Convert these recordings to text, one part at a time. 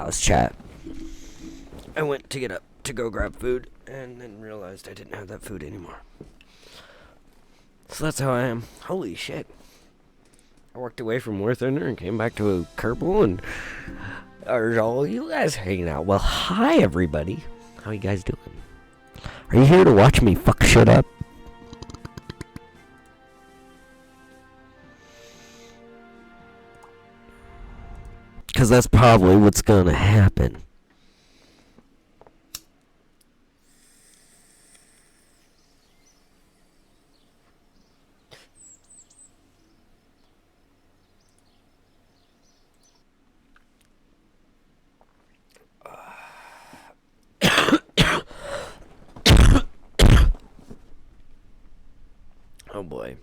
Clubhouse chat. I went to get up to go grab food and then realized I didn't have that food anymore. So that's how I am. Holy shit. I walked away from Worth Ender and came back to a Kerbal and there's all you guys hanging out. Well, hi everybody. How you guys doing? Are you here to watch me fuck shit up? Because that's probably what's gonna happen. Oh boy.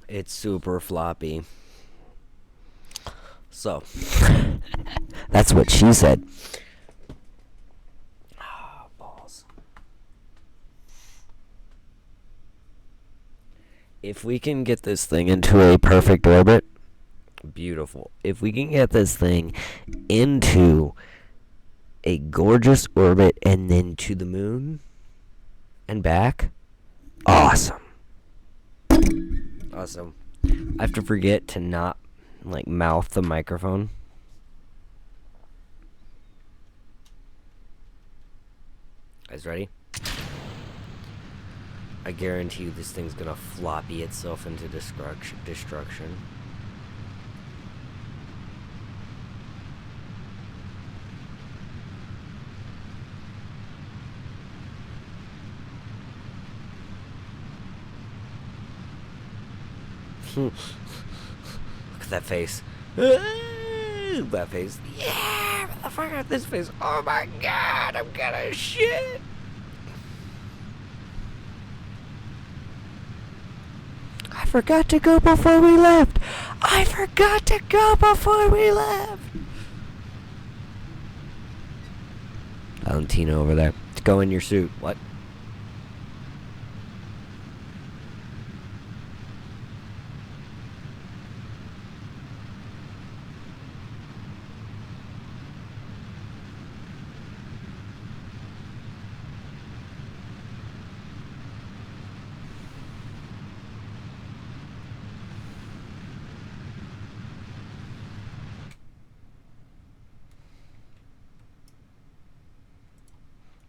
It's super floppy. So, that's what she said. Oh, balls. If we can get this thing into a perfect orbit, beautiful. If we can get this thing into a gorgeous orbit and then to the moon and back, awesome. Awesome. I have to forget to not, mouth the microphone. Guys, ready? I guarantee you this thing's gonna floppy itself into destruction. Look at that face. That face. Yeah, motherfucker, this face. Oh my god, I'm gonna shit. I forgot to go before we left. Valentino over there. Go in your suit. What?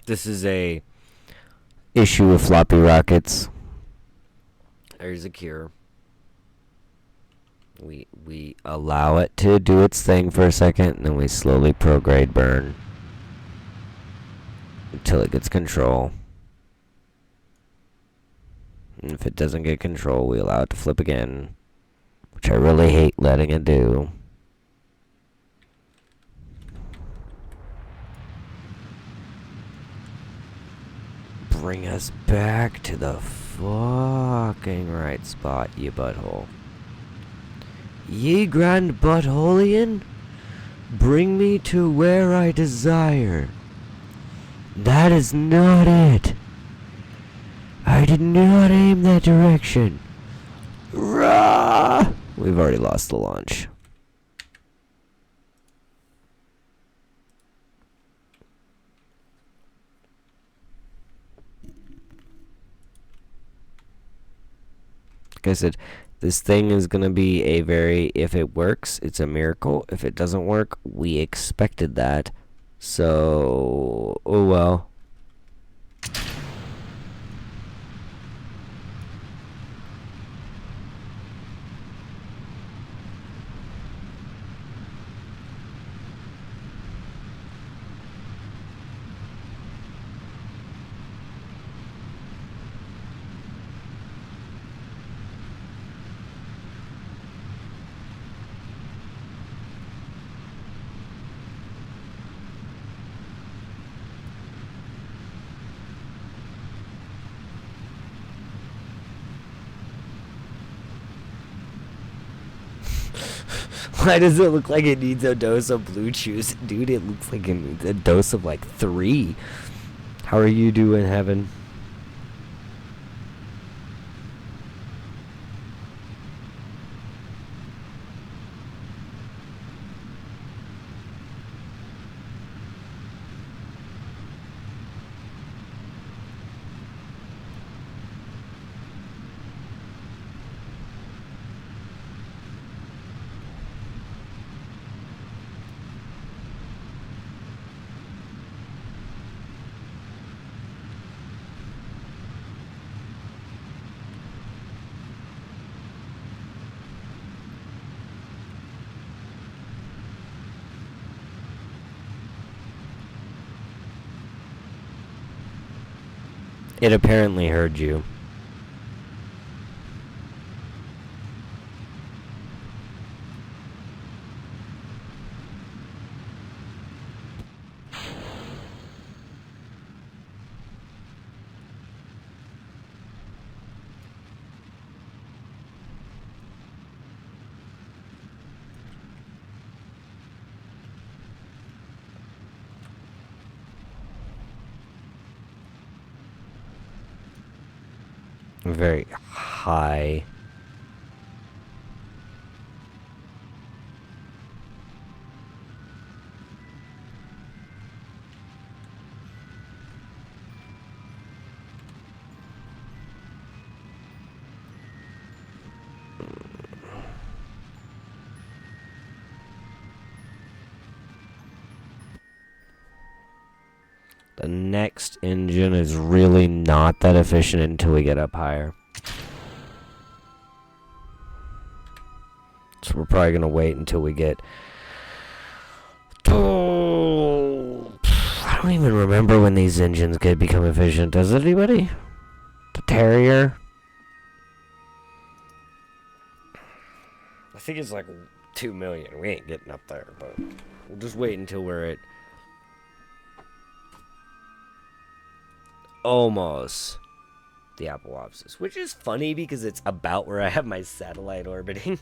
This is a issue with floppy rockets. There's a cure. We allow it to do its thing for a second, and then we slowly prograde burn until it gets control. And if it doesn't get control, we allow it to flip again, which I really hate letting it do. Bring us back to the fucking right spot, you butthole. Ye grand buttholian, bring me to where I desire. That is not it. I did not aim that direction. Rah! We've already lost the launch. Like I said, this thing is going to be a very, if it works, it's a miracle. If it doesn't work, we expected that. So, oh well. Why does it look like it needs a dose of blue chews? Dude, it looks like it needs a dose of like 3. How are you doing, Heaven? It apparently heard you. Very high. The next engine is really not that efficient until we get up higher. So we're probably going to wait until we get... Oh, I don't even remember when these engines could become efficient. Does anybody? The Terrier? I think it's like 2 million. We ain't getting up there, but we'll just wait until we're at... almost the Apoapsis, which is funny because it's about where I have my satellite orbiting.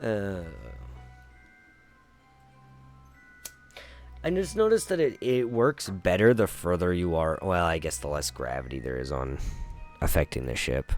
I just noticed that it works better the further you are. Well, I guess the less gravity there is on affecting the ship.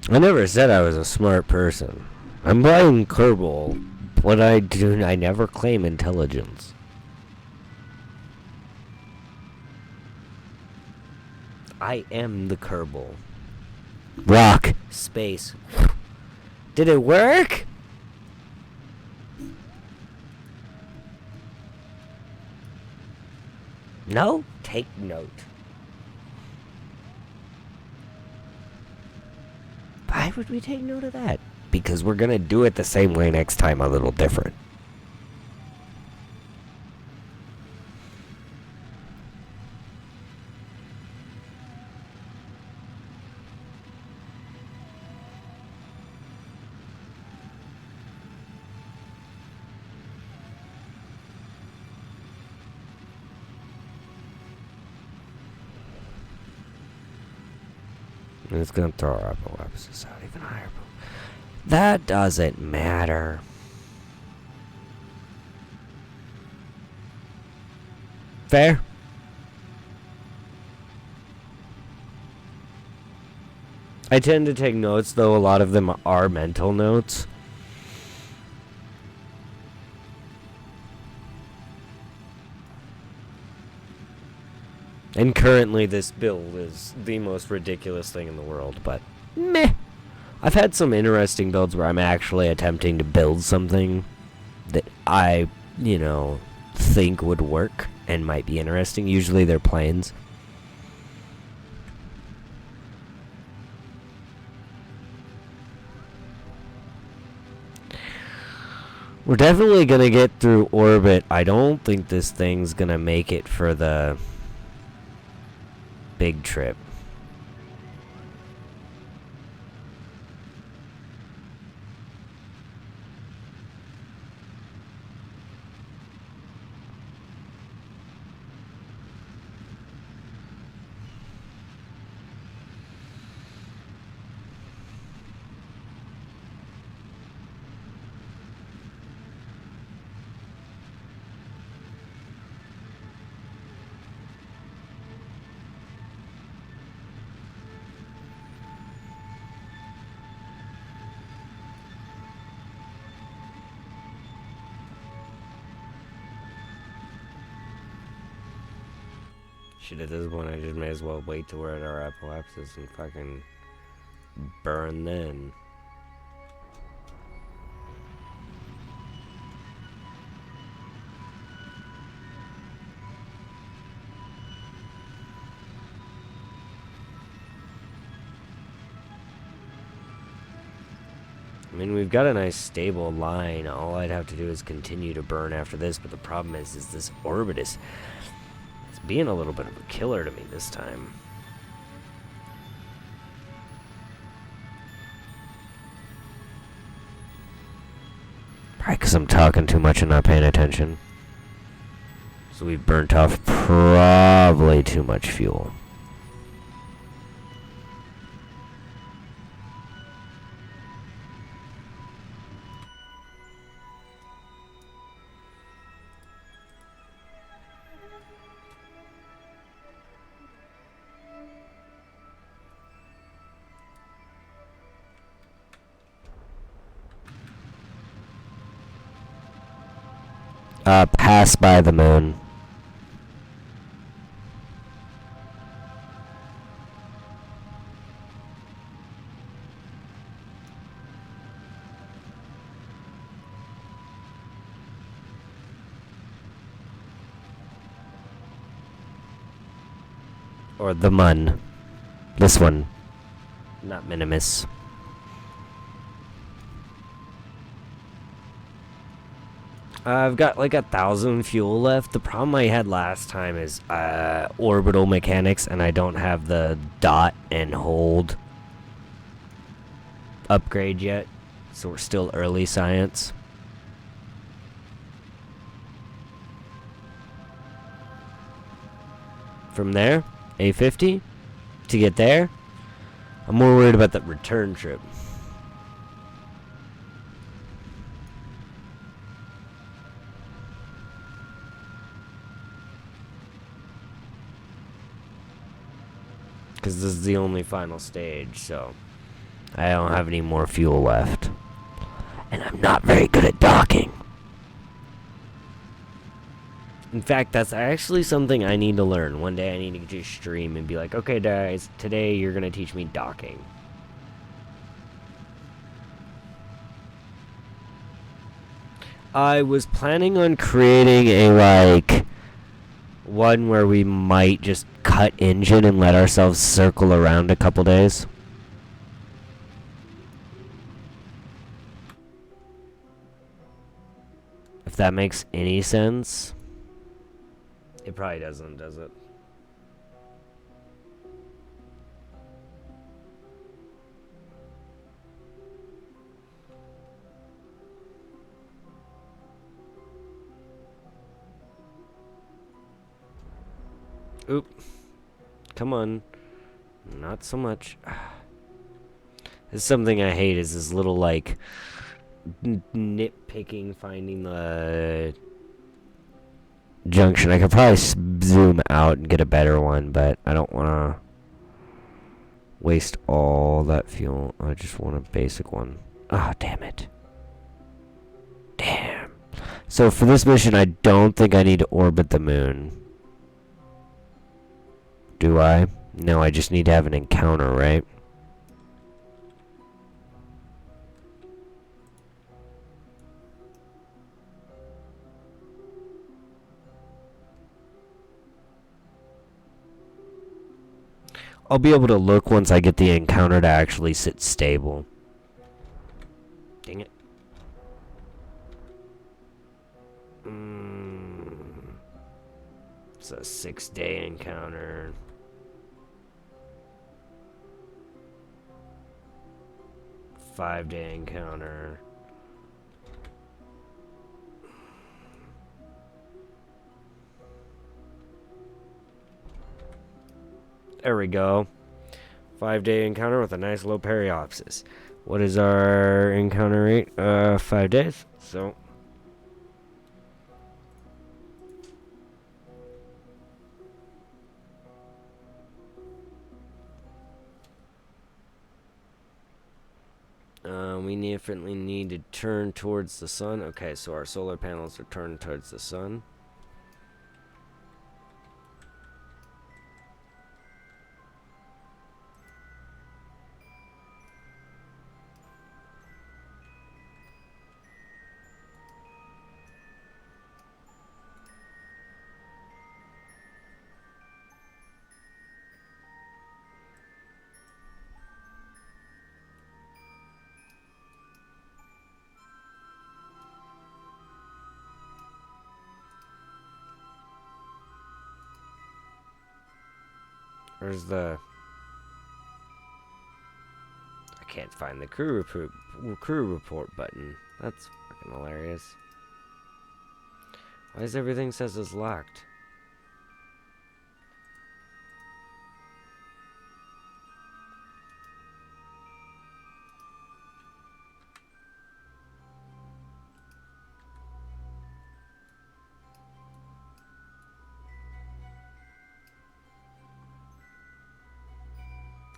I never said I was a smart person. I'm playing Kerbal. What I do, I never claim intelligence. I am the Kerbal. Rock. Space. Did it work? No? Take note. Why would we take note of that? Because we're gonna do it the same way next time, a little different. And it's gonna throw our Apoapsis out even higher. That doesn't matter. Fair? I tend to take notes, though a lot of them are mental notes. And currently this build is the most ridiculous thing in the world, but meh. I've had some interesting builds where I'm actually attempting to build something that I you know, think would work and might be interesting. Usually they're planes. We're definitely gonna get through orbit. I don't think this thing's gonna make it for the big trip. Shit, at this point, I just may as well wait till we're at our apoapsis and fucking burn then. I mean, we've got a nice stable line. All I'd have to do is continue to burn after this, but the problem is this orbit is being a little bit of a killer to me this time. Probably because I'm talking too much and not paying attention. So we've burnt off probably too much fuel. Pass by the moon. Or the Mun. This one. Not Minimus. I've got like 1,000 fuel left. The problem I had last time is orbital mechanics, and I don't have the dot and hold upgrade yet. So we're still early science. From there, A50 to get there. I'm more worried about the return trip. Because this is the only final stage, so I don't have any more fuel left. And I'm not very good at docking. In fact, that's actually something I need to learn. One day I need to just stream and be like, okay guys, today you're going to teach me docking. I was planning on creating a, one where we might just cut engine and let ourselves circle around a couple days. If that makes any sense. It probably doesn't, does it? Oop. Come on. Not so much. This is something I hate, is this little, nitpicking, finding the junction. I could probably zoom out and get a better one, but I don't want to waste all that fuel. I just want a basic one. Ah, damn it. Damn. So for this mission, I don't think I need to orbit the moon. Do I? No, I just need to have an encounter, right? I'll be able to look once I get the encounter to actually sit stable. Dang it. It's a 6-day encounter. Five-day encounter. There we go. 5-day encounter with a nice low periopsis. What is our encounter rate? 5 days. So we definitely need to turn towards the sun. Okay, so our solar panels are turned towards the sun. Where's the... I can't find the crew report button. That's fucking hilarious. Why is everything says it's locked?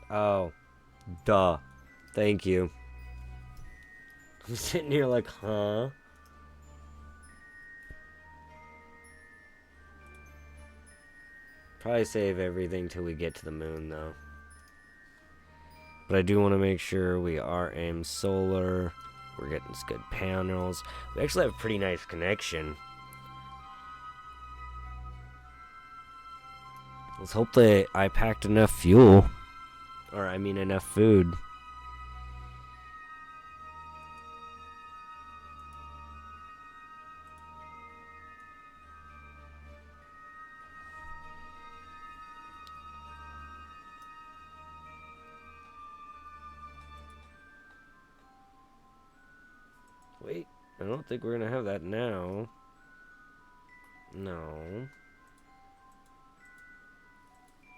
Oh, duh. Thank you. I'm sitting here like, huh? Probably save everything till we get to the moon, though. But I do want to make sure we are aimed solar. We're getting some good panels. We actually have a pretty nice connection. Let's hope that I packed enough fuel. Or, I mean, enough food. Wait, I don't think we're gonna have that now. No.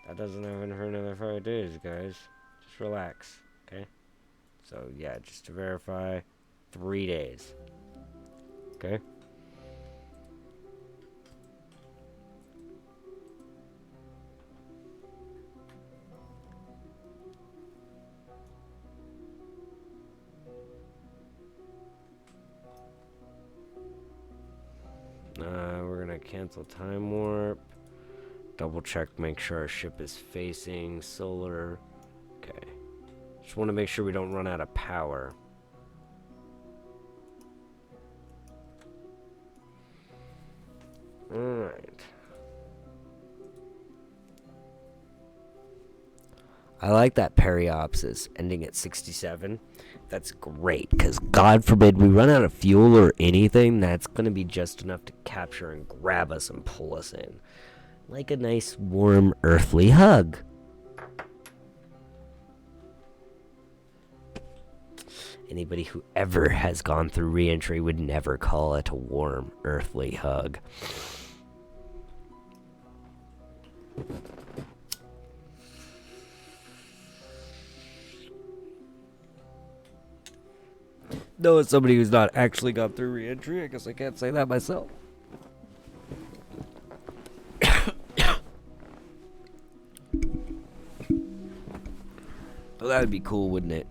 That doesn't happen for another 5 days, guys. Just relax, okay? So, yeah, just to verify, 3 days. Okay? We're gonna cancel time warp. Double check, make sure our ship is facing solar. Okay. Just want to make sure we don't run out of power. Alright. I like that periopsis ending at 67. That's great, because God forbid we run out of fuel or anything, that's going to be just enough to capture and grab us and pull us in. Like a nice, warm, earthly hug. Anybody who ever has gone through re-entry would never call it a warm, earthly hug. No, as somebody who's not actually gone through re-entry, I guess I can't say that myself. Well, that'd be cool, wouldn't it?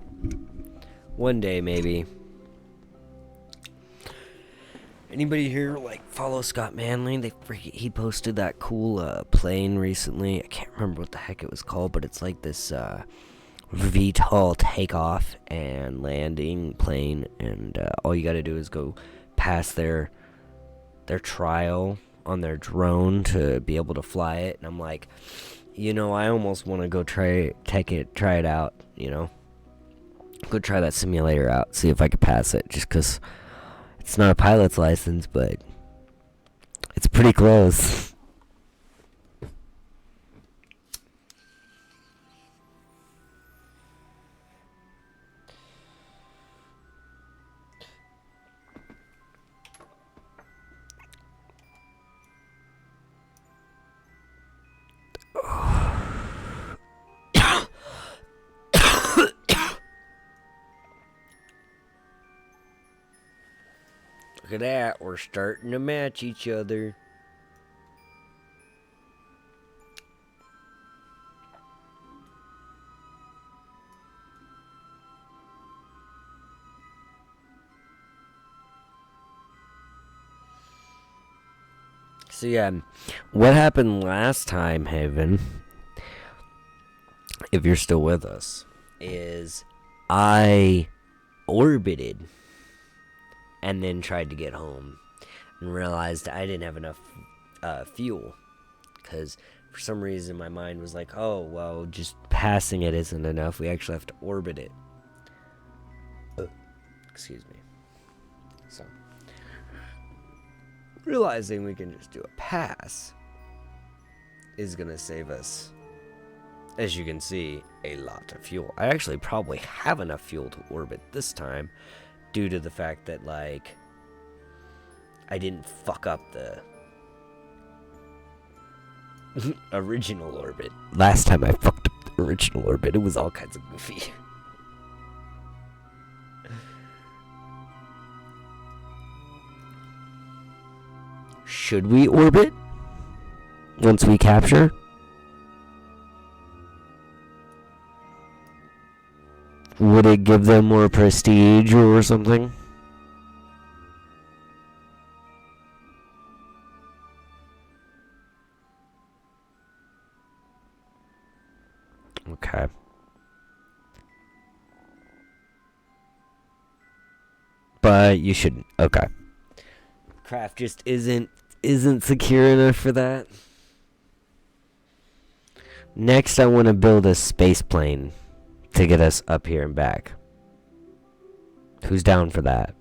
One day, maybe. Anybody here, like, follow Scott Manley? He posted that cool plane recently. I can't remember what the heck it was called, but it's like this VTOL takeoff and landing plane, and all you gotta do is go past their trial on their drone to be able to fly it. And I'm like, I almost want to go try it out, Go try that simulator out, see if I could pass it, just because it's not a pilot's license, but it's pretty close. Look at that, we're starting to match each other. So yeah, what happened last time, Haven, if you're still with us, is I orbited and then tried to get home and realized I didn't have enough fuel, because for some reason my mind was like, oh, well, just passing it isn't enough, we actually have to orbit it. Excuse me. So, realizing we can just do a pass is going to save us, as you can see, a lot of fuel. I actually probably have enough fuel to orbit this time, due to the fact that, like, I didn't fuck up the original orbit. Last time I fucked up the original orbit, it was all kinds of goofy. Should we orbit once we capture? Would it give them more prestige or something? Okay. But you shouldn't. Okay. Craft just isn't secure enough for that. Next, I want to build a space plane to get us up here and back. Who's down for that?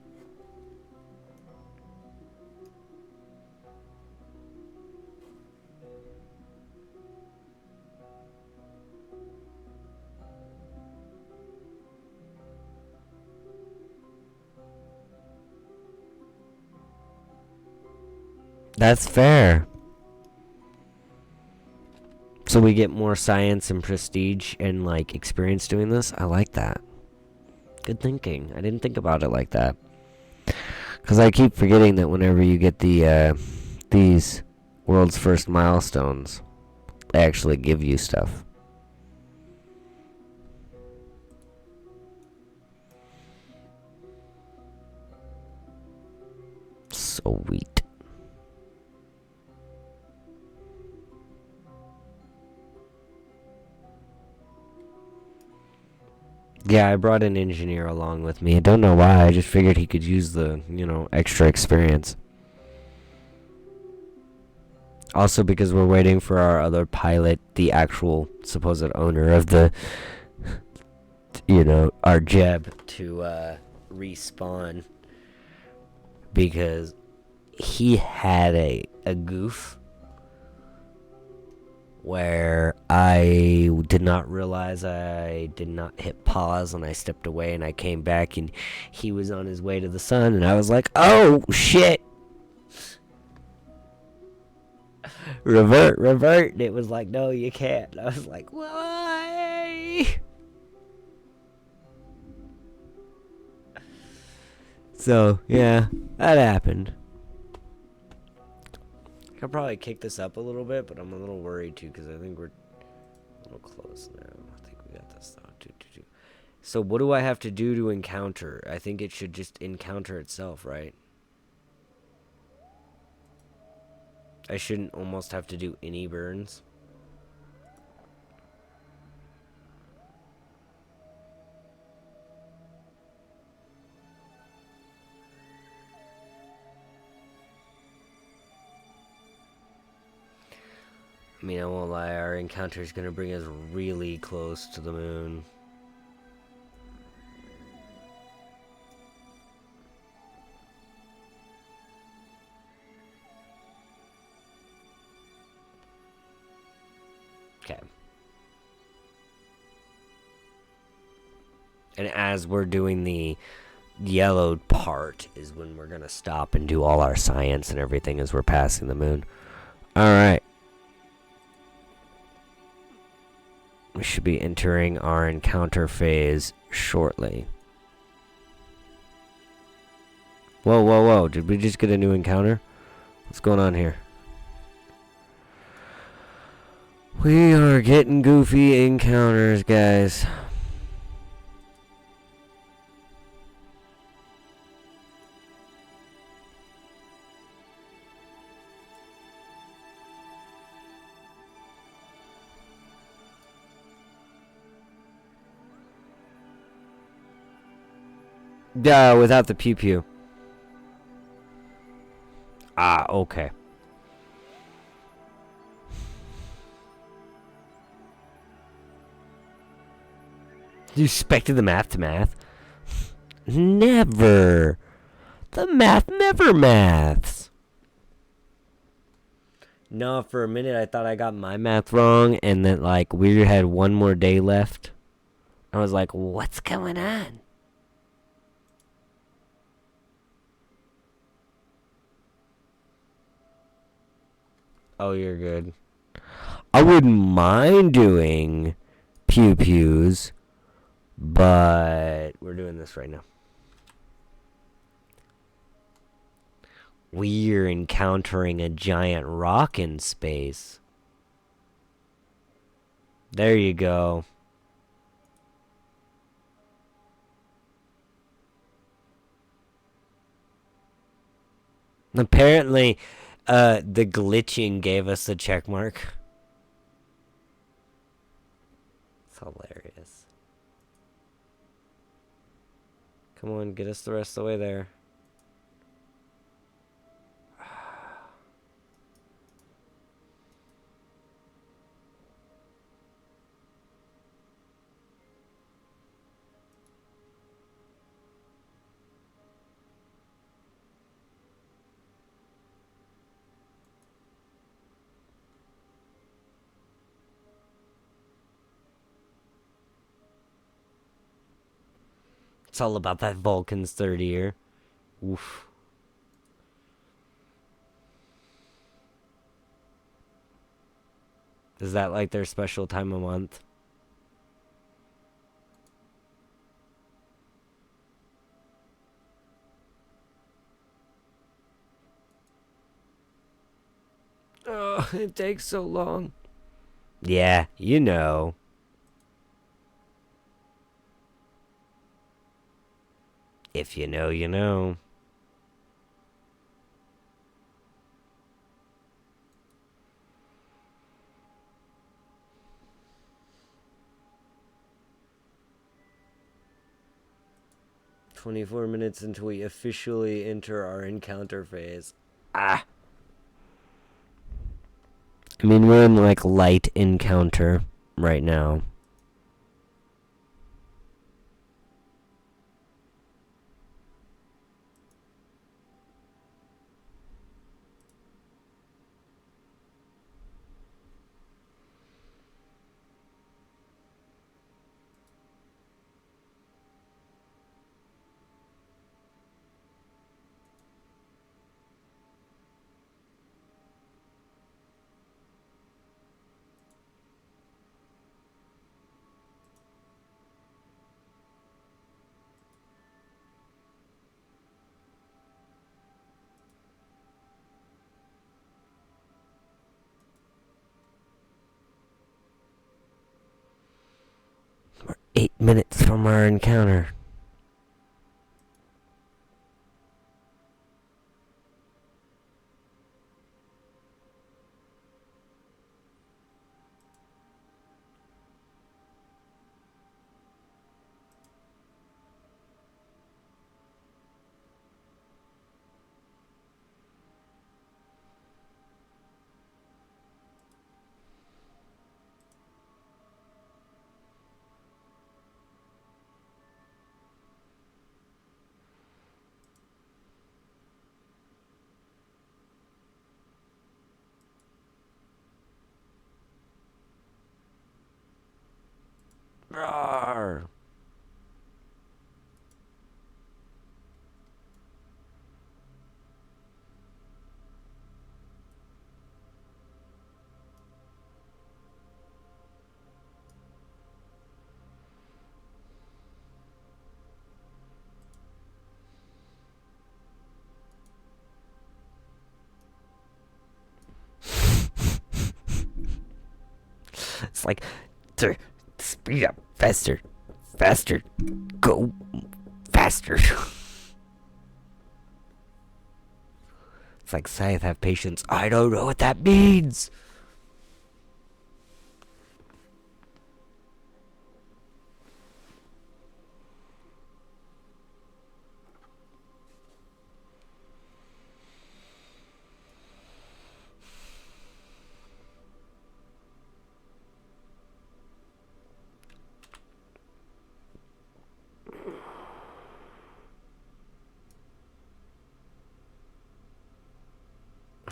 That's fair. So we get more science and prestige and, like, experience doing this? I like that. Good thinking. I didn't think about it like that. Because I keep forgetting that whenever you get these world's first milestones, they actually give you stuff. Sweet. Yeah, I brought an engineer along with me. I don't know why. I just figured he could use the, extra experience. Also because we're waiting for our other pilot, the actual supposed owner of the, our Jeb, to respawn. Because he had a goof where I did not realize I did not hit pause, and I stepped away, and I came back, and he was on his way to the sun, and I was like, oh, shit. Revert. And it was like, no, you can't. And I was like, why? So, yeah, that happened. I could probably kick this up a little bit, but I'm a little worried too, because I think we're a little close now. I think we got this though. So what do I have to do to encounter? I think it should just encounter itself, right? I shouldn't almost have to do any burns. I mean, I won't lie, our encounter is gonna bring us really close to the moon. Okay. And as we're doing the yellowed part is when we're gonna stop and do all our science and everything as we're passing the moon. Alright. We should be entering our encounter phase shortly. Whoa, whoa, whoa. Did we just get a new encounter? What's going on here? We are getting goofy encounters, guys. Without the pew pew. Ah, okay. You expected the math to math? Never. The math never maths. No, for a minute I thought I got my math wrong and that like we had one more day left. I was like, what's going on? Oh, you're good. I wouldn't mind doing pew pews, but we're doing this right now. We're encountering a giant rock in space. There you go. Apparently, the glitching gave us a check mark. It's hilarious. Come on, get us the rest of the way there. It's all about that Vulcan's third year. Oof. Is that like their special time of month? Oh, it takes so long. Yeah, you know. If you know, you know. "24 minutes until we officially enter our encounter phase." Ah. I mean, we're in like light encounter right now. We're 8 minutes from our encounter. Rawr. It's like, speed up, faster, faster, go faster. It's like, Scythe, have patience. I don't know what that means.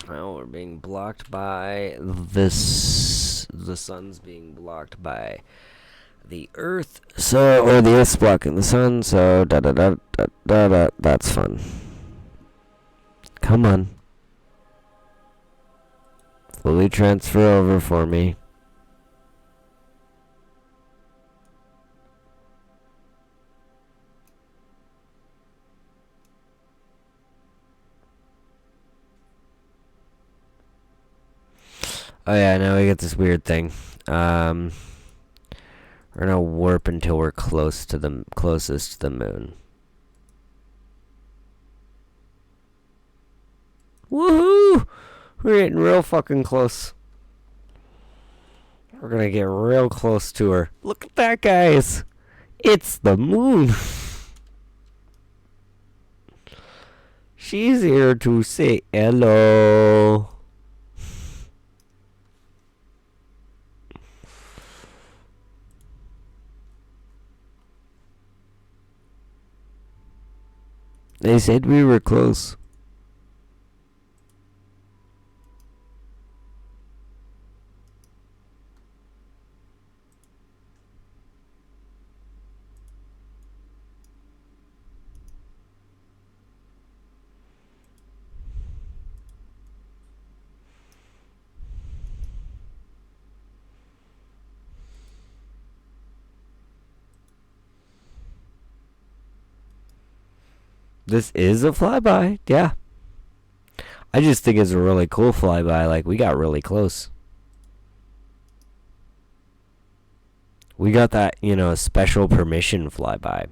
Well, we're being blocked by this. The sun's being blocked by the Earth. So, or the Earth's blocking the sun. So, da da da da da da. That's fun. Come on. Fully transfer over for me. Oh yeah, now we get this weird thing. We're gonna warp until we're closest to the moon. Woohoo! We're getting real fucking close. We're gonna get real close to her. Look at that, guys! It's the moon! She's here to say hello. They said we were close. This is a flyby, yeah. I just think it's a really cool flyby. Like, we got really close. We got that, special permission flyby.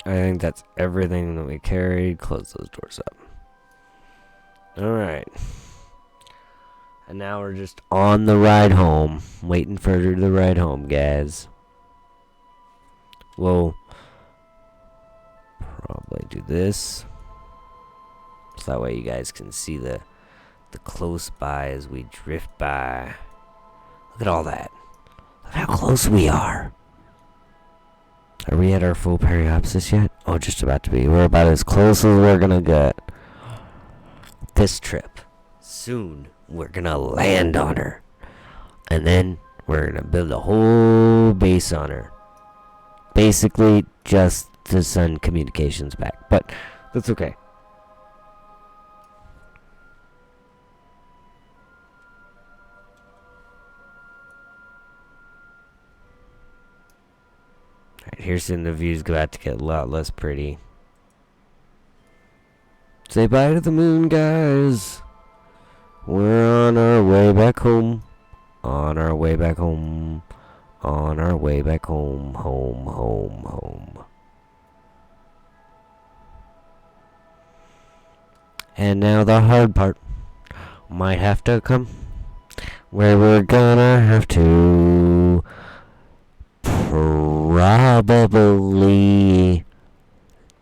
I think that's everything that we carried. Close those doors up. Alright. And now we're just on the ride home. Waiting for the ride home, guys. We'll probably do this. So that way you guys can see the close by as we drift by. Look at all that. Look how close we are. Are we at our full periapsis yet? Oh, just about to be. We're about as close as we're gonna get. This trip. Soon, we're gonna land on her. And then, we're gonna build a whole base on her. Basically, just to send communications back. But, that's okay. Here's soon the view's about to get a lot less pretty. Say bye to the moon, guys. We're on our way back home. On our way back home. On our way back home. Home, home, home. And now the hard part might have to come. Where we're gonna have to probably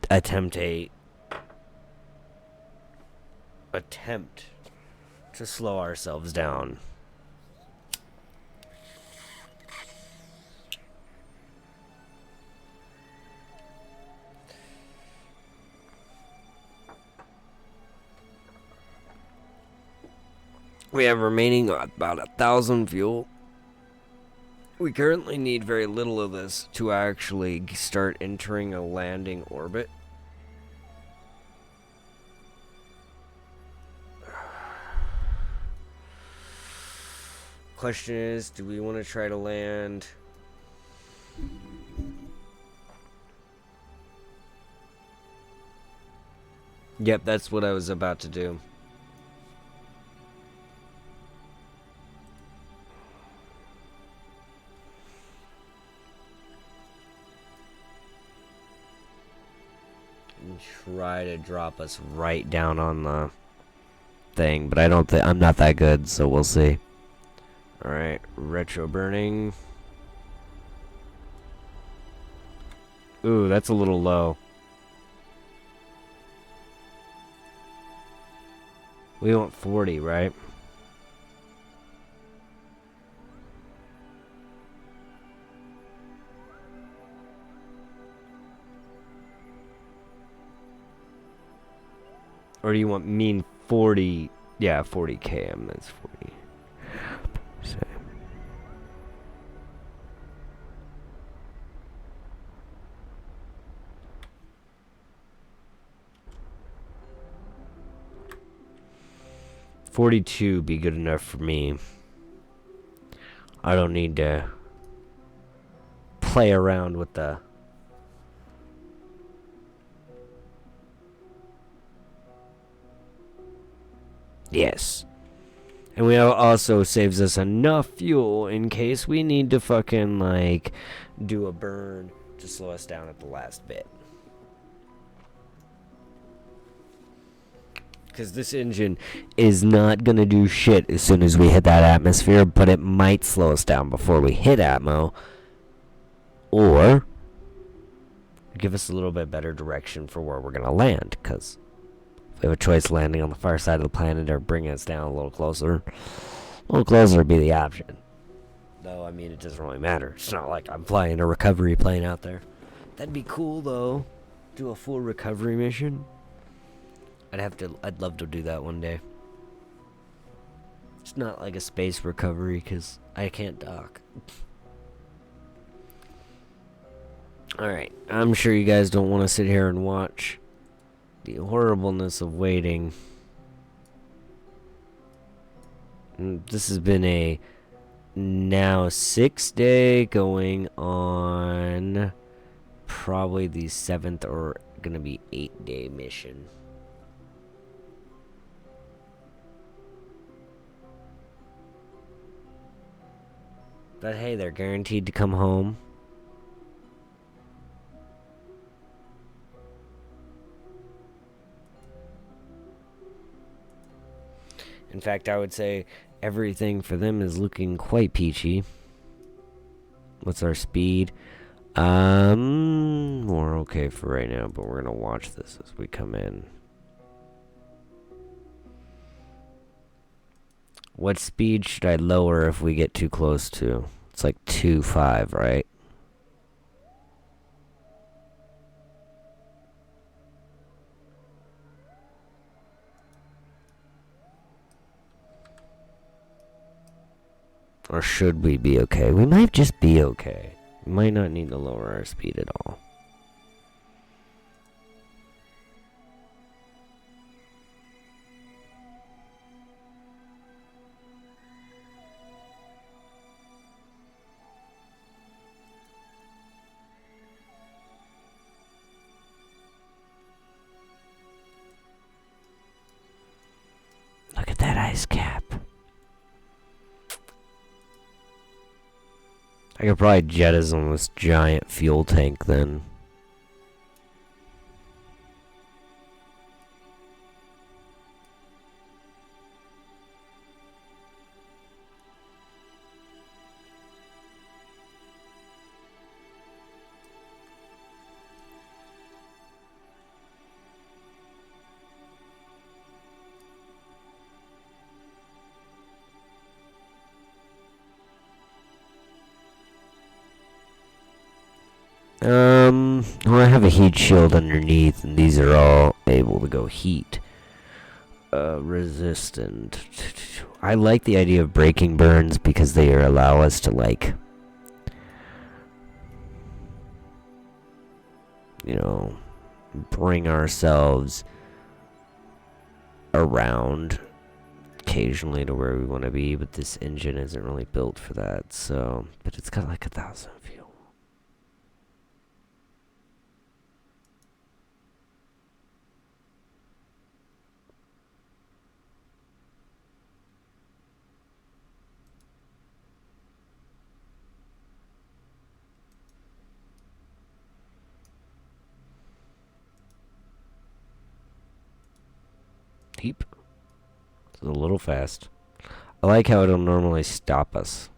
attempt to slow ourselves down. We have remaining about 1,000 fuel. We currently need very little of this to actually start entering a landing orbit. Question is, do we want to try to land? Yep, that's what I was about to do. And try to drop us right down on the thing, but I don't think I'm not that good, so we'll see. All right, retro burning. Ooh, that's a little low. We want 40, right? Or do you want mean 40? Yeah, 40 km. That's 40. So. $42 be good enough for me. I don't need to play around with the... Yes. And we also saves us enough fuel in case we need to fucking, like, do a burn to slow us down at the last bit. Because this engine is not going to do shit as soon as we hit that atmosphere, but it might slow us down before we hit atmo. Or give us a little bit better direction for where we're going to land. Because if we have a choice landing on the far side of the planet or bringing us down a little closer would be the option. Though, I mean, it doesn't really matter. It's not like I'm flying a recovery plane out there. That'd be cool, though. Do a full recovery mission. I'd love to do that one day. It's not like a space recovery, because I can't dock. Alright, I'm sure you guys don't want to sit here and watch the horribleness of waiting. This has been a now 6-day going on probably the 7th or gonna be 8-day mission. But hey, they're guaranteed to come home. In fact, I would say everything for them is looking quite peachy. What's our speed? We're okay for right now, but we're gonna watch this as we come in. What speed should I lower if we get too close to? It's like 2.5, right? Or should we be okay? We might just be okay. We might not need to lower our speed at all. Look at that ice cap. I could probably jettison this giant fuel tank then. a heat shield underneath, and these are all able to go heat resistant. I like the idea of breaking burns because they allow us to, like, you know, bring ourselves around occasionally to where we want to be, but this engine isn't really built for that, so, but it's got like 1,000 fuel. Heap. It's a little fast. I like how it'll normally stop us.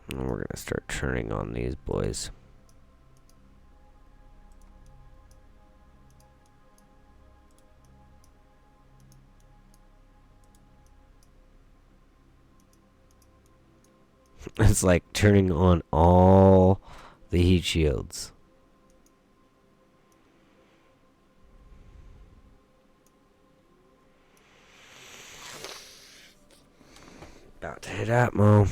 And we're gonna start turning on these boys. It's like turning on all the heat shields. About to hit Atmo.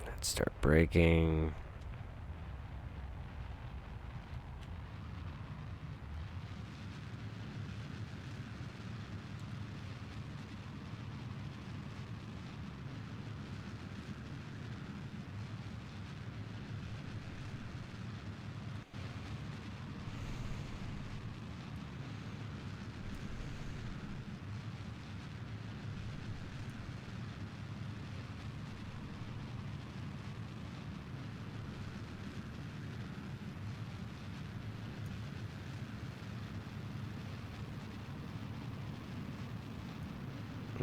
Let's start braking.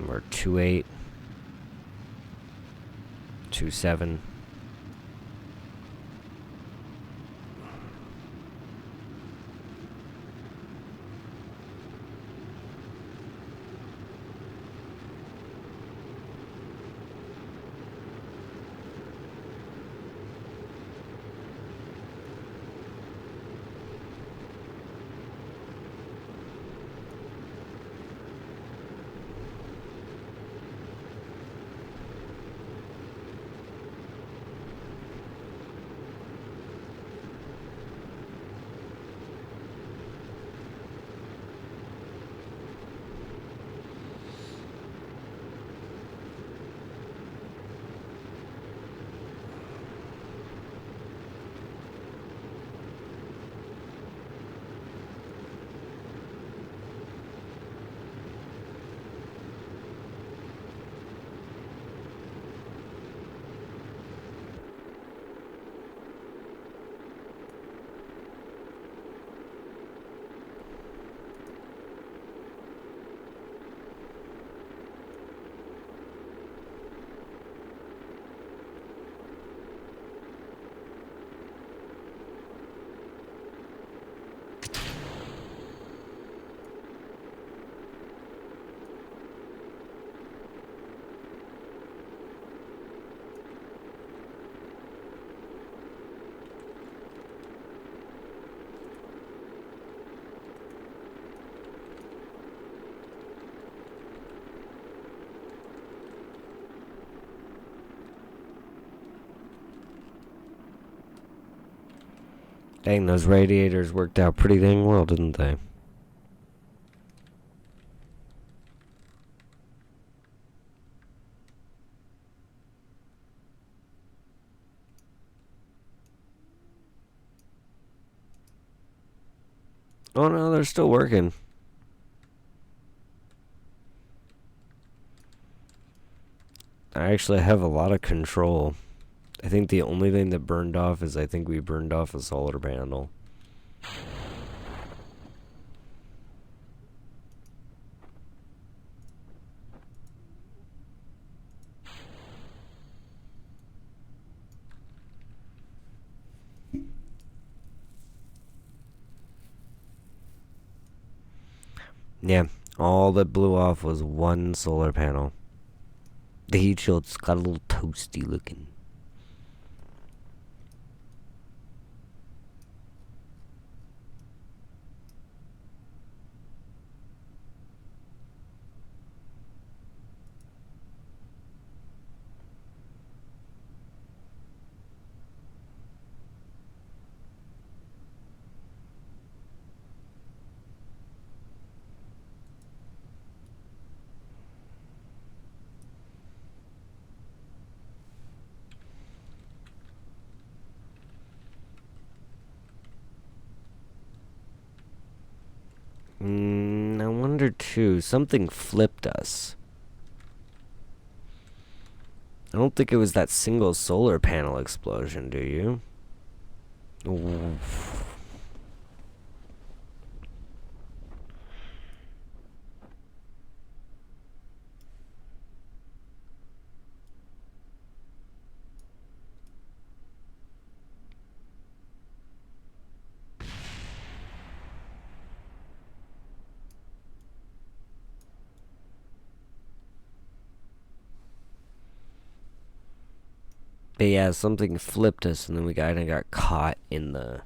We're 2.8, 2.7. Dang, those radiators worked out pretty dang well, didn't they? Oh no, they're still working. I actually have a lot of control. I think the only thing that burned off is I think we burned off a solar panel. Yeah, all that blew off was one solar panel. The heat shield's got a little toasty looking. I wonder too, something flipped us. I don't think it was that single solar panel explosion, do you? Oof. But yeah, something flipped us, and then we kind of got caught in the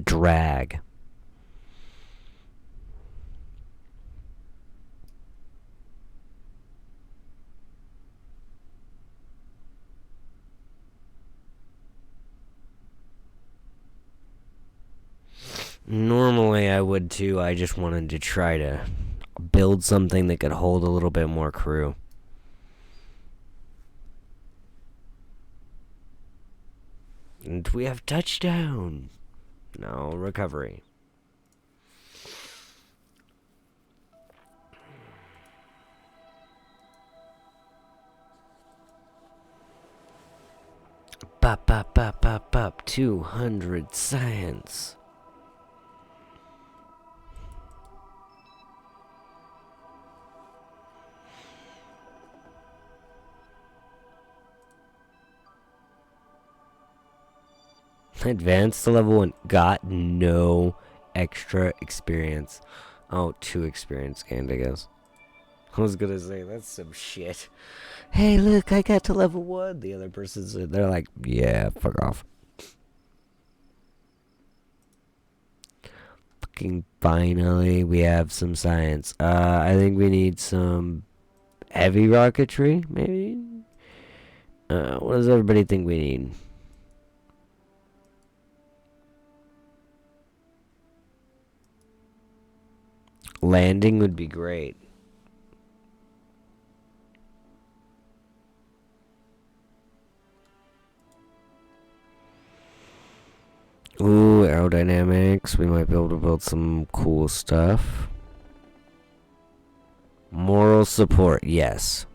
drag. Normally I would too. I just wanted to try to build something that could hold a little bit more crew. And we have touchdown. No, recovery. Bop, bop, bop, bop, bop. 200 science. Advanced to level 1. Got no extra experience. Oh, 2 experience gained, I guess. I was gonna say, that's some shit. Hey, look, I got to level 1. The other person's, they're like, yeah, fuck off. Fucking finally, we have some science. I think we need some heavy rocketry, maybe? What does everybody think we need? Landing would be great. Ooh, aerodynamics. We might be able to build some cool stuff. Moral support, yes.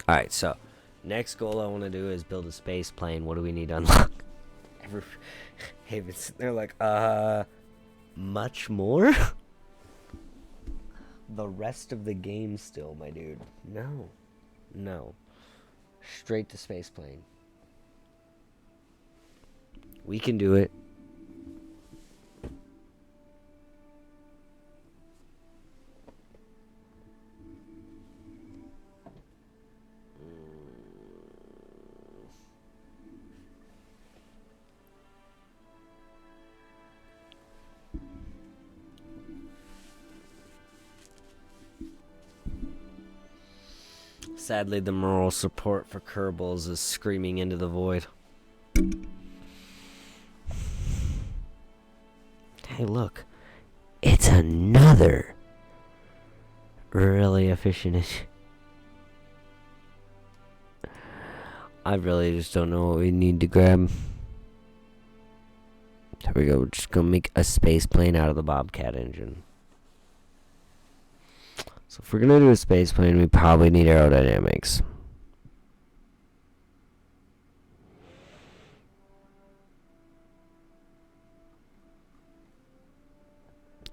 Alright, so next goal I want to do is build a space plane. What do we need to unlock? They're like, much more? The rest of the game still, my dude. No. No. Straight to space plane. We can do it. Sadly, the moral support for Kerbals is screaming into the void. Hey, look. It's another really efficient. I really just don't know what we need to grab. There we go. We're just gonna make a space plane out of the Bobcat engine. So if we're gonna do a space plane, we probably need aerodynamics.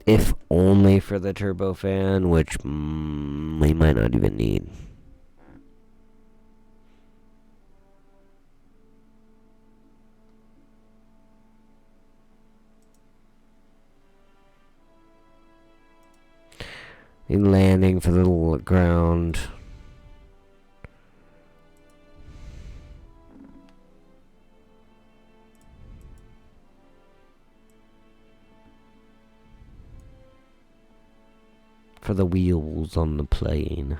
If only for the turbofan, which we might not even need. A landing for the ground. For the wheels on the plane.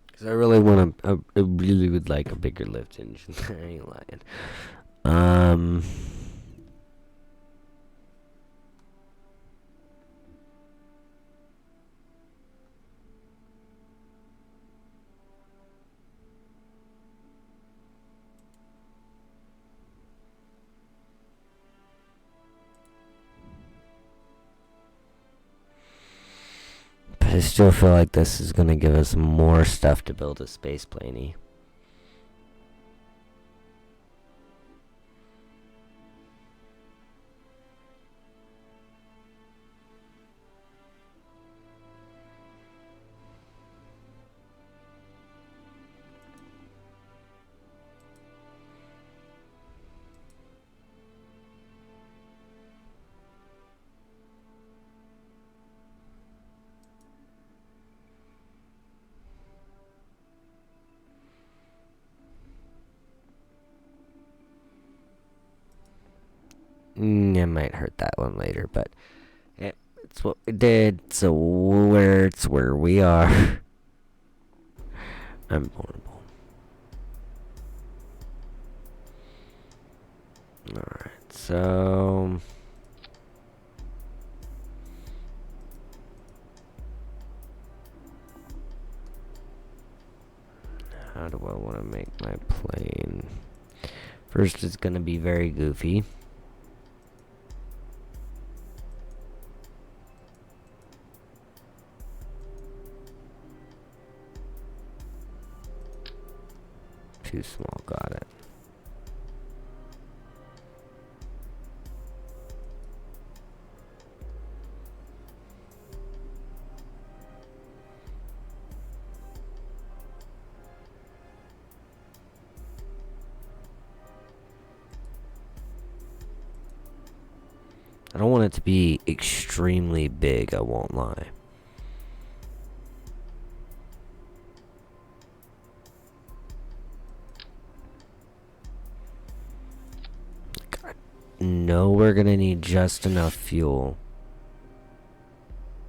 Because I really want I really would like a bigger lift engine. I ain't lying. I still feel like this is gonna give us more stuff to build a space planey. I might hurt that one later, but it's what we did, so it's where we are. I'm vulnerable. Alright, so... how do I want to make my plane? First, it's going to be very goofy. Too small, got it. I don't want it to be extremely big, I won't lie. No, we're gonna need just enough fuel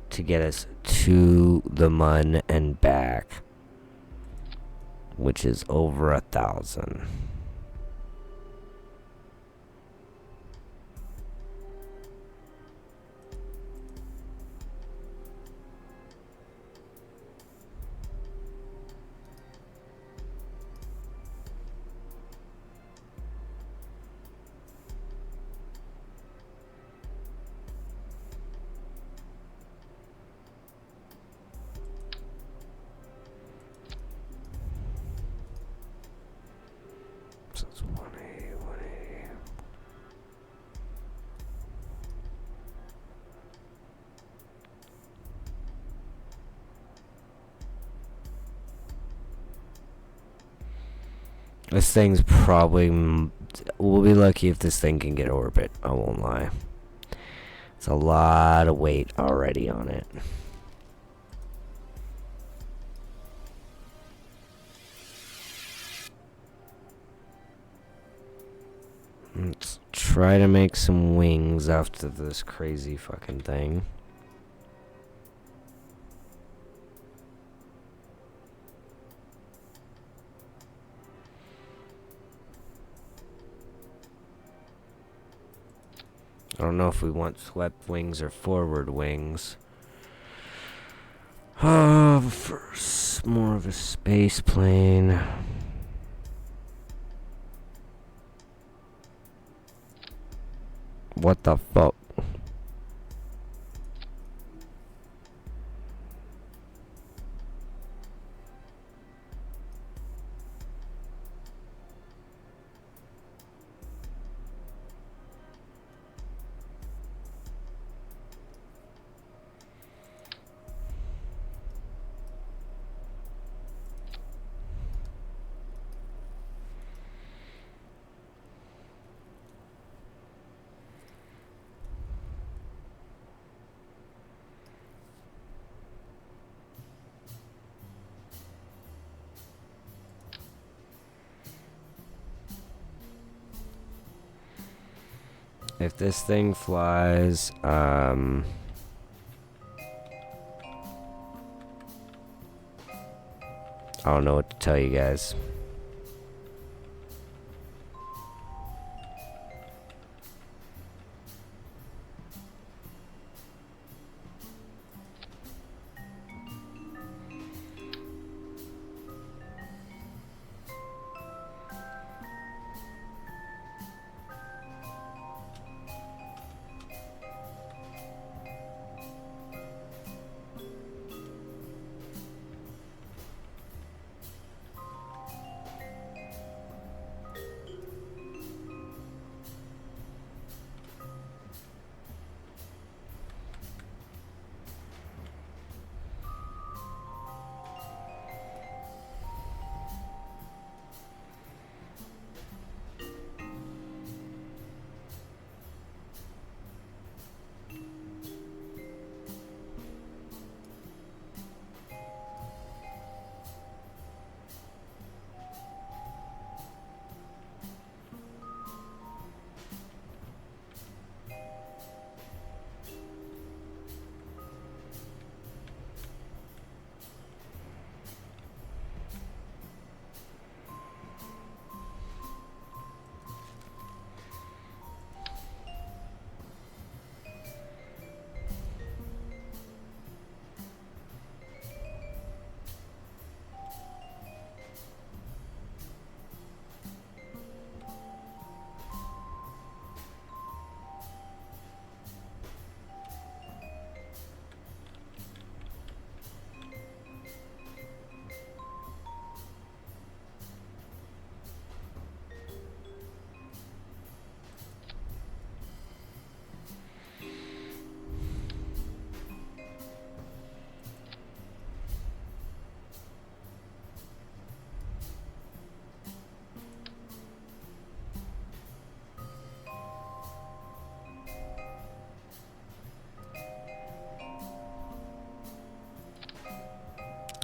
to get us to the Mun and back, which is over 1,000. So it's 180, 180. This thing's probably... we'll be lucky if this thing can get orbit, I won't lie. It's a lot of weight already on it. Let's try to make some wings after this crazy fucking thing. I don't know if we want swept wings or forward wings. First, more of a space plane. What the fuck? If this thing flies, I don't know what to tell you guys.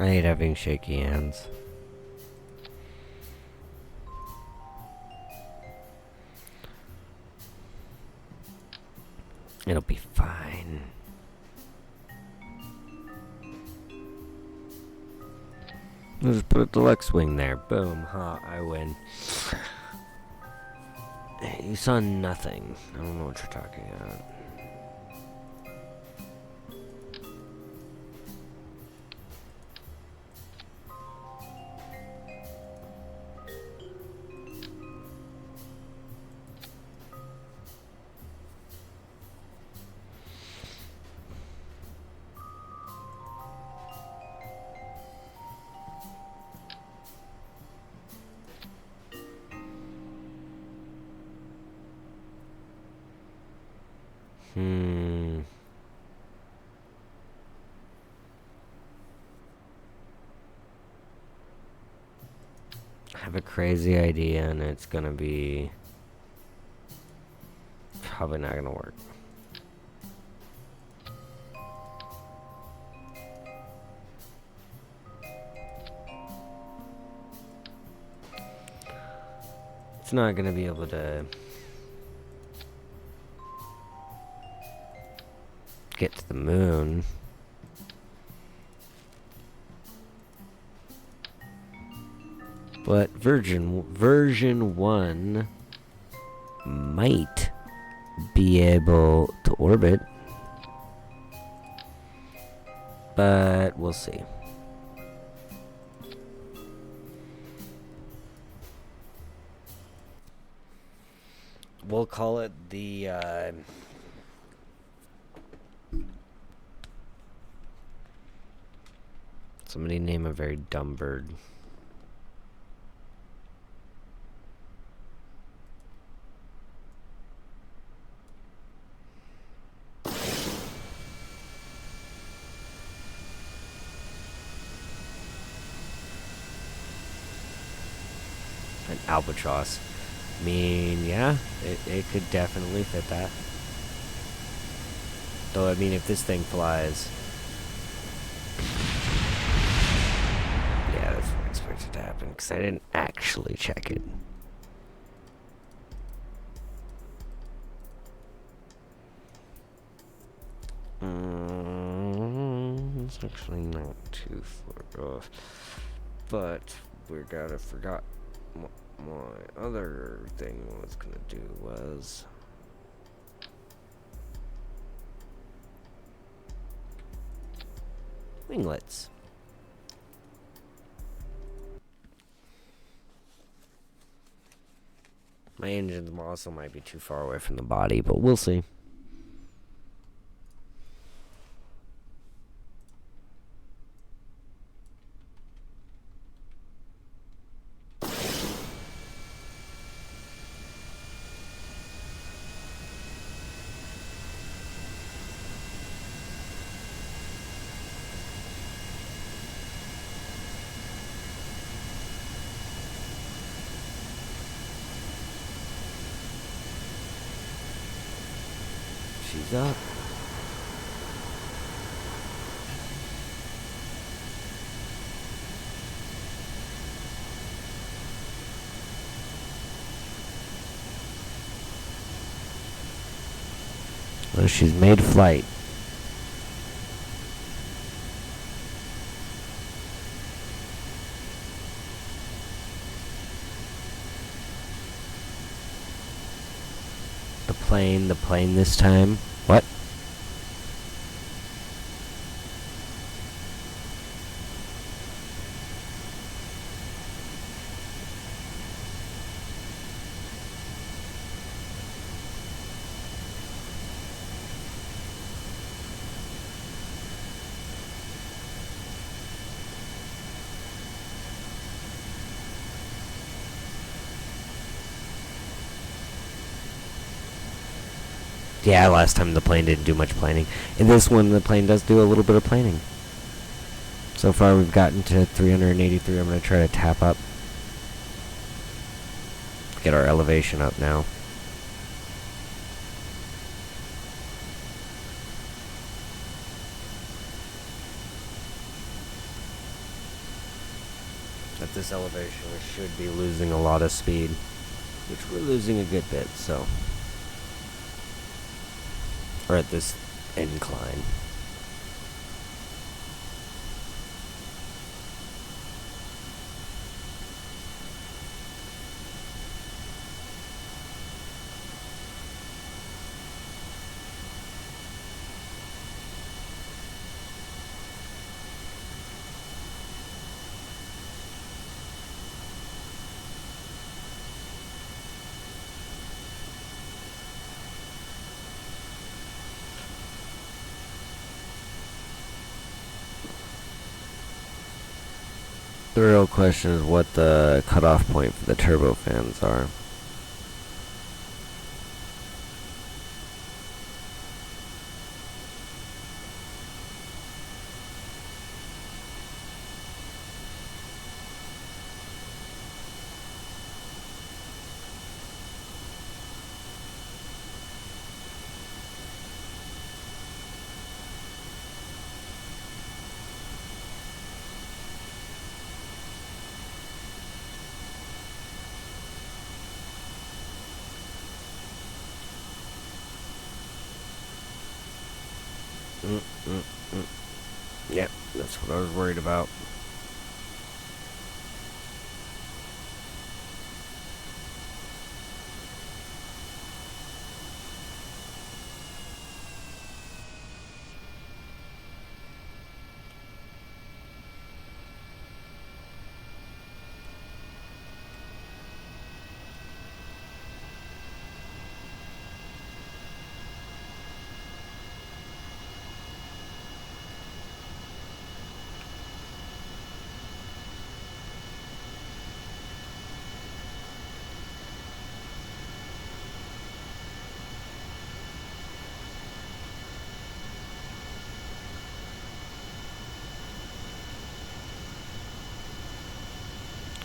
I hate having shaky hands. It'll be fine. I'll just put a deluxe wing there. Boom. Ha, I win. You saw nothing. I don't know what you're talking about. I have a crazy idea and it's gonna be probably not gonna work. It's not gonna be able to get to the moon. But version 1 might be able to orbit. But we'll see. We'll call it the somebody name a very dumb bird. An albatross. I mean, yeah, it could definitely fit that. Though, I mean, if this thing flies... Yeah, that's what I expected to happen, because I didn't actually check it. It's actually not too far off. But, we gotta forgot... My other thing I was gonna do was winglets. My engines also might be too far away from the body, but we'll see. She's up. Well, she's made flight. The plane this time. What? Yeah, last time the plane didn't do much planing. In this one, the plane does do a little bit of planing. So far, we've gotten to 383. I'm going to try to tap up. Get our elevation up now. At this elevation, we should be losing a lot of speed. Which we're losing a good bit, so... Or at this incline. The real question is what the cutoff point for the turbofans are. Yep, that's what I was worried about.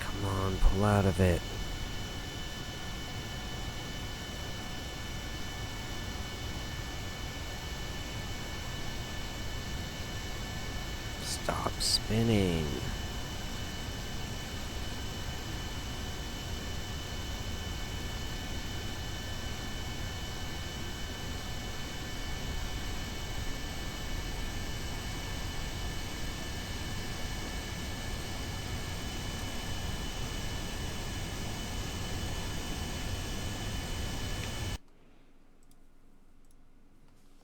Come on, pull out of it. Stop spinning.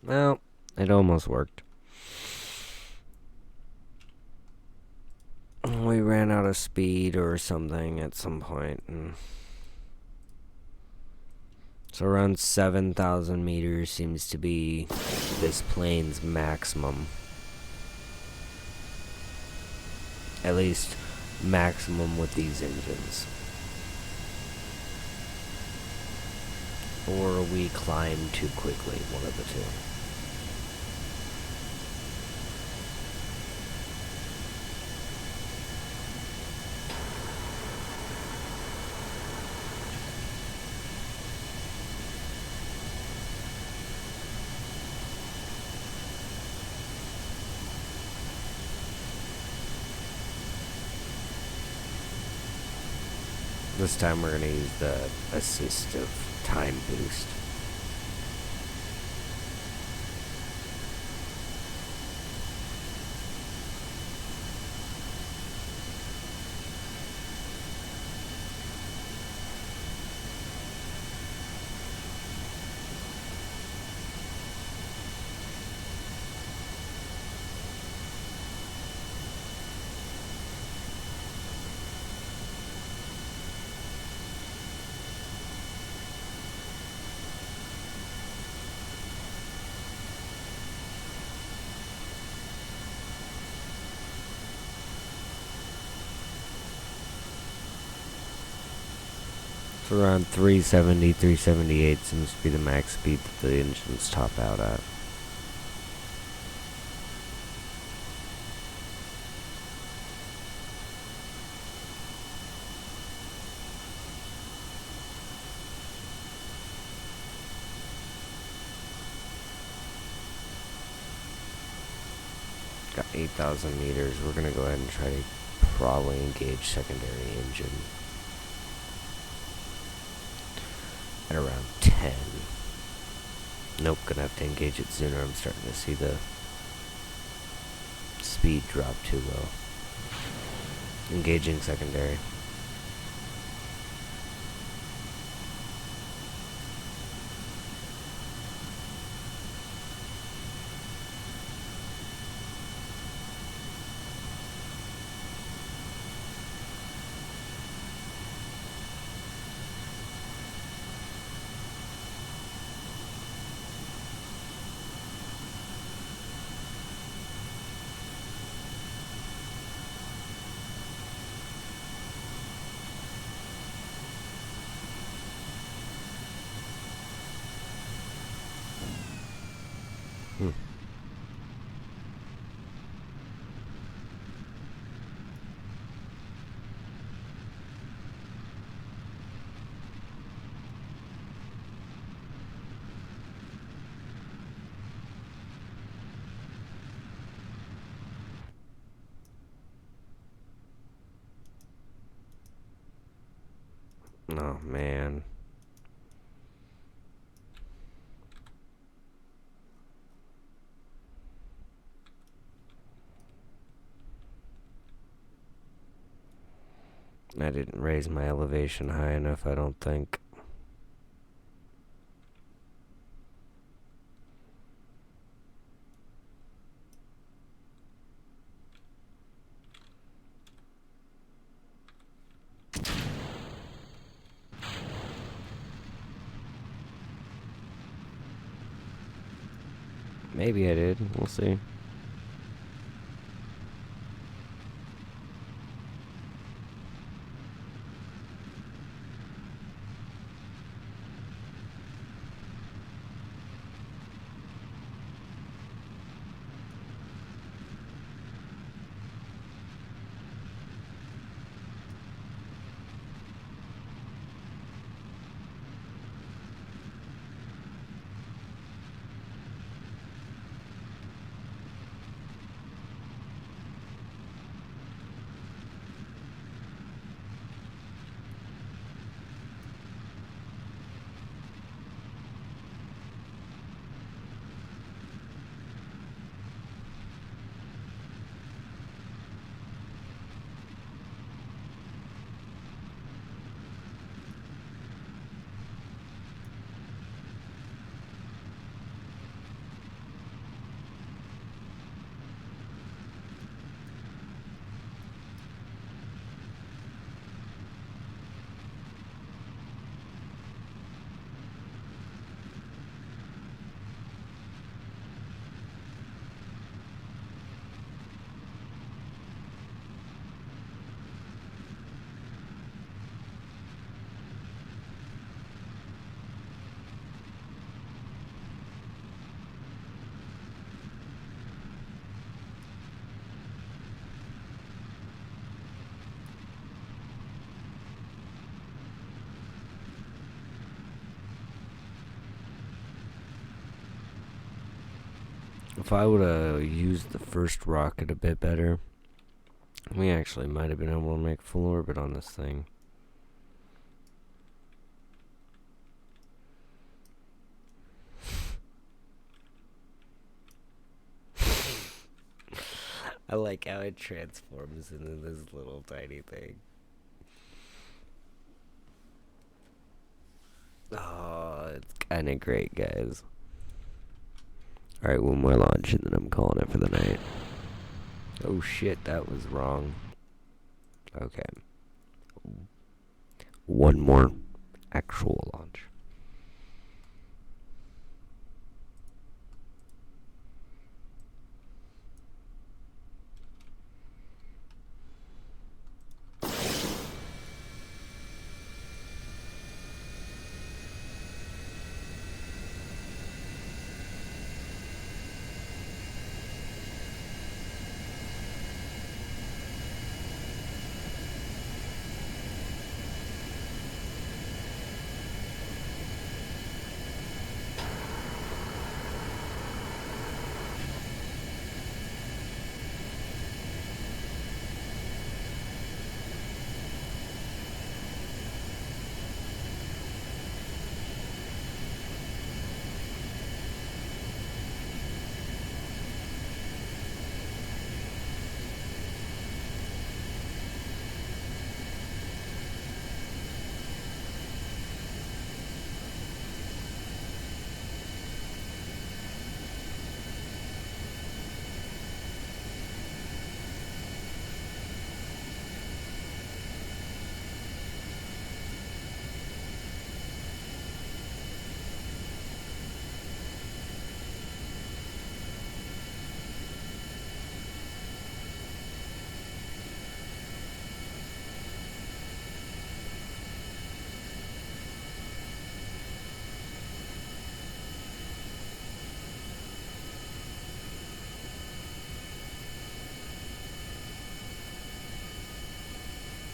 Well, it almost worked. We ran out of speed or something at some point. So around 7,000 meters seems to be this plane's maximum. At least maximum with these engines. Or we climb too quickly, one of the two. This time we're going to use the assistive time boost. Around 370, 378 seems to be the max speed that the engines top out at. Got 8,000 meters. We're going to go ahead and try to probably engage secondary engine at around 10. Nope, gonna have to engage it sooner. I'm starting to see the speed drop too low. Engaging secondary. Oh man. I didn't raise my elevation high enough, I don't think. Maybe I did. We'll see. If I would have used the first rocket a bit better, we actually might have been able to make full orbit on this thing. I like how it transforms into this little tiny thing. Oh, it's kind of great, guys. Alright, one more launch and then I'm calling it for the night. Oh shit, that was wrong. Okay. One more actual launch.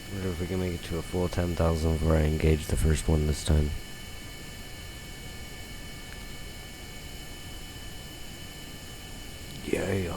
I wonder if we can make it to a full 10,000 before I engage the first one this time. Yeah.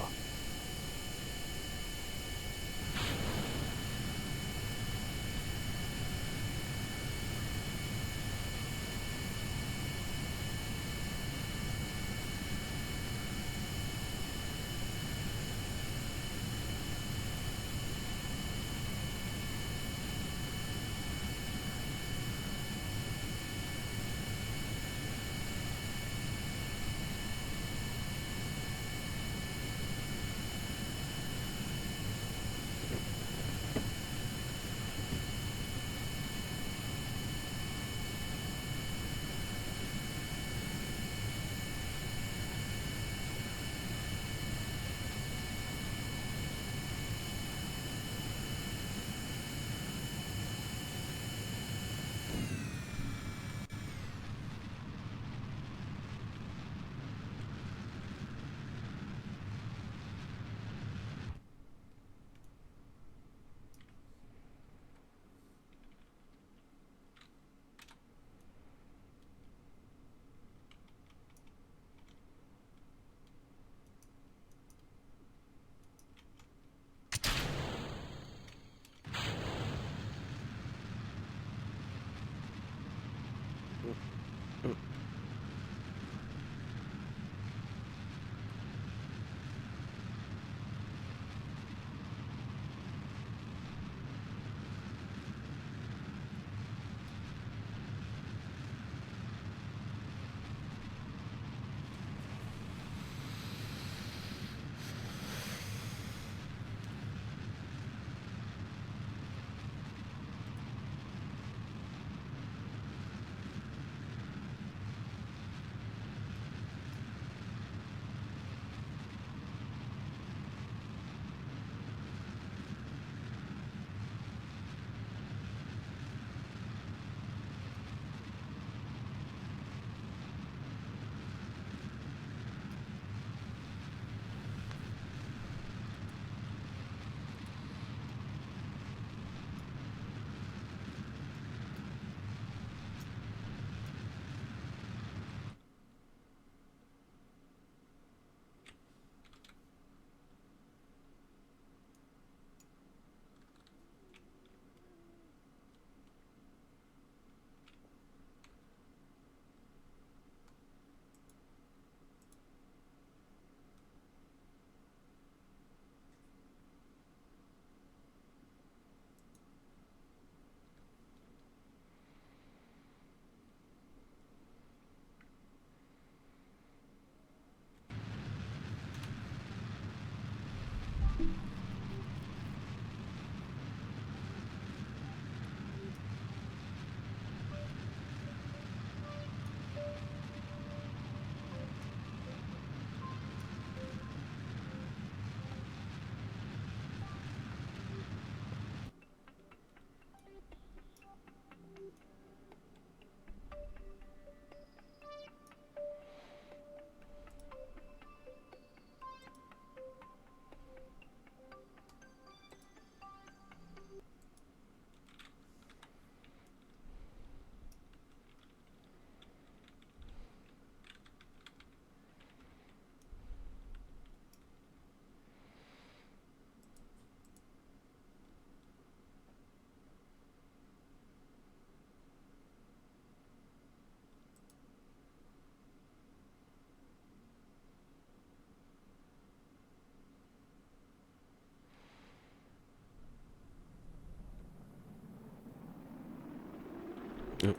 Mm.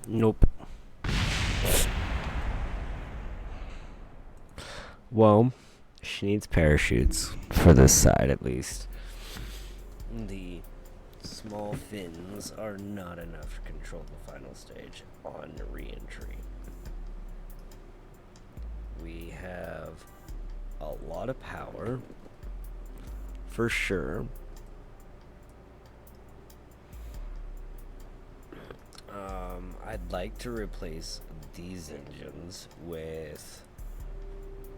Nope. Well, she needs parachutes for this side at least. The small fins are not enough to control the final stage on re-entry. We have a lot of power, for sure. I'd like to replace these engines with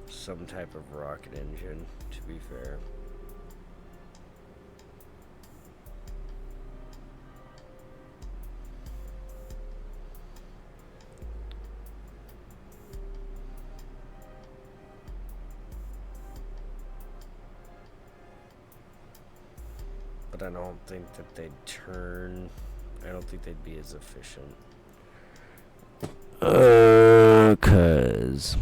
some type of rocket engine, to be fair. But I don't think that they'd turn. I don't think they'd be as efficient. Cause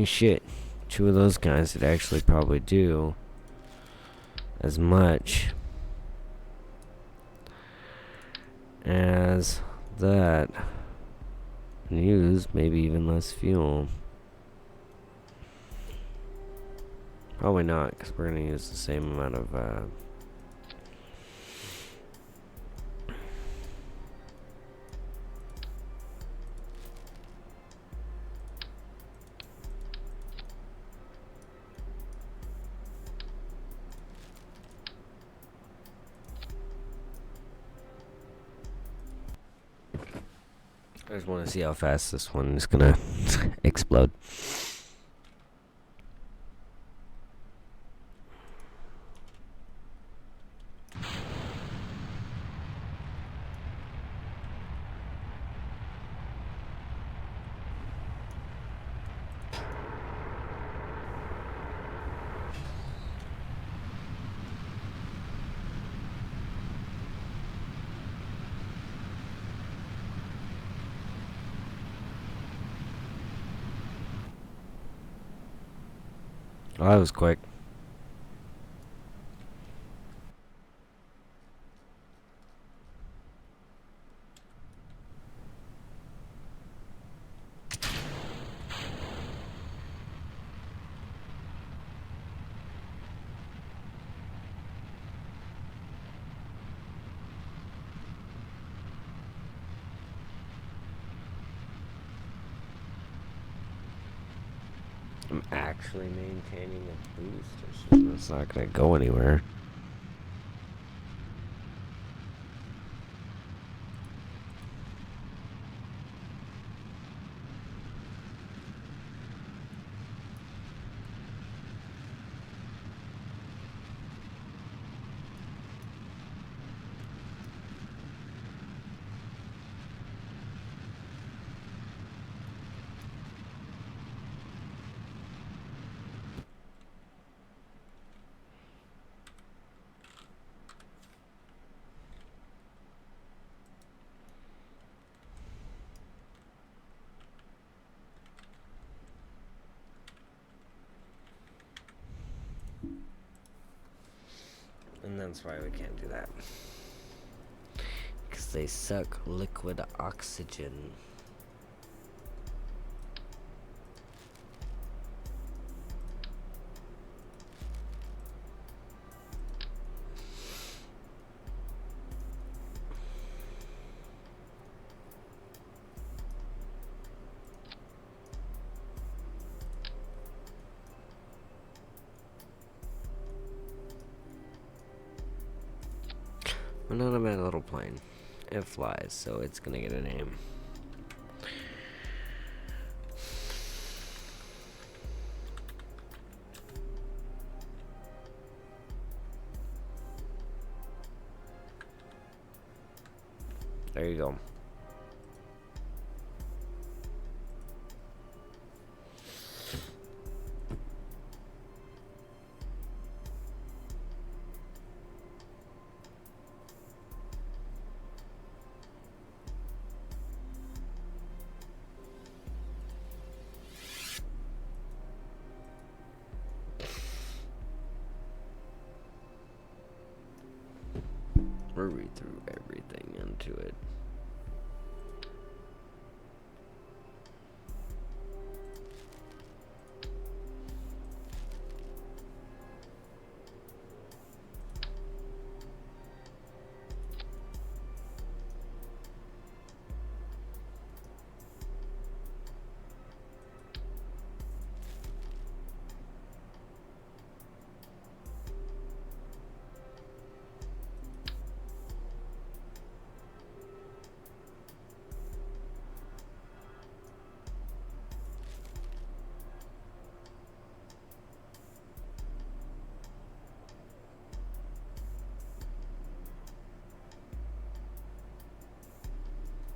shit, two of those guys would actually probably do as much as that and use maybe even less fuel. Probably not, because we're going to use the same amount of I just want to see how fast this one is going to explode. Oh, that was quick. I'm actually maintaining a boost or something. It's not going to go anywhere. That's why we can't do that. Because they suck liquid oxygen. Well, not a bad little plane. It flies, so it's gonna get a name. There you go. We'll read through everything into it.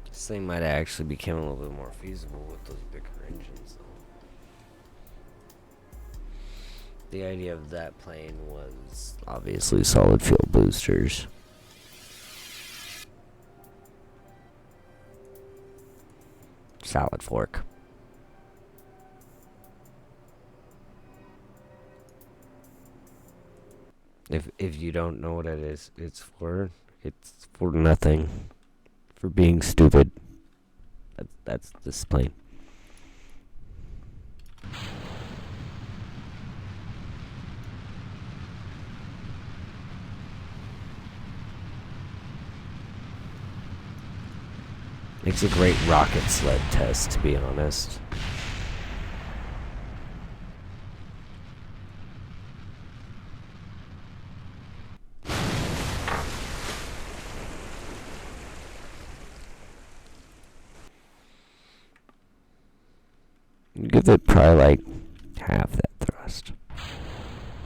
This thing might actually become a little bit more feasible with those bigger engines, though. The idea of that plane was obviously solid fuel boosters. Salad fork. If you don't know what it is, it's for nothing. For being stupid. That's this plane. Makes a great rocket sled test, to be honest. Give it probably like half that thrust.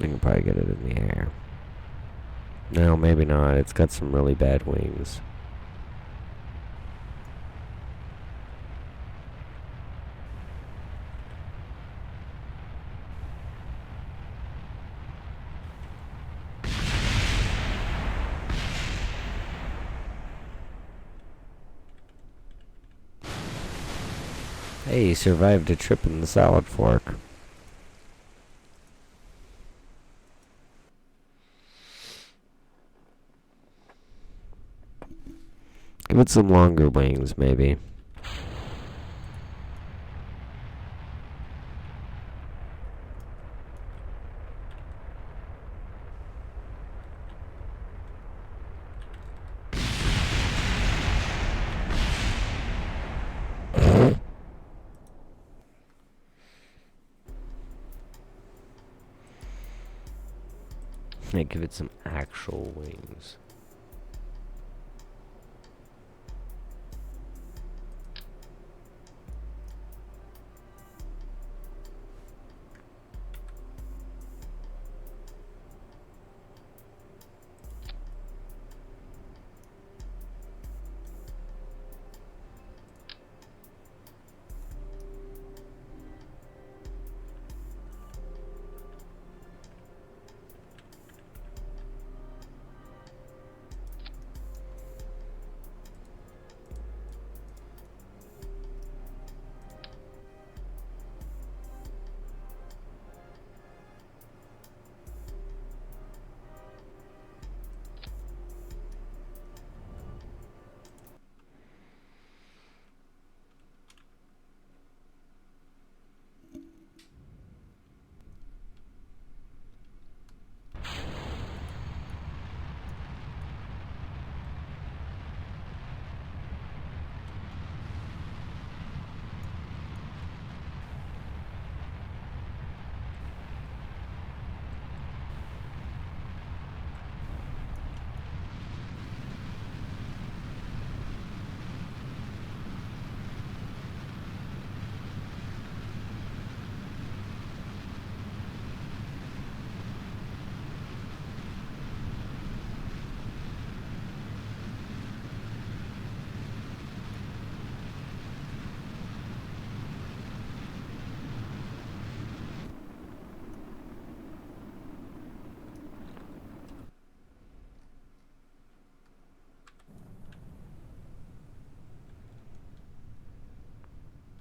You can probably get it in the air. No, maybe not. It's got some really bad wings. Hey, you survived a trip in the salad fork. Give it some longer wings, maybe. Give it some actual wings.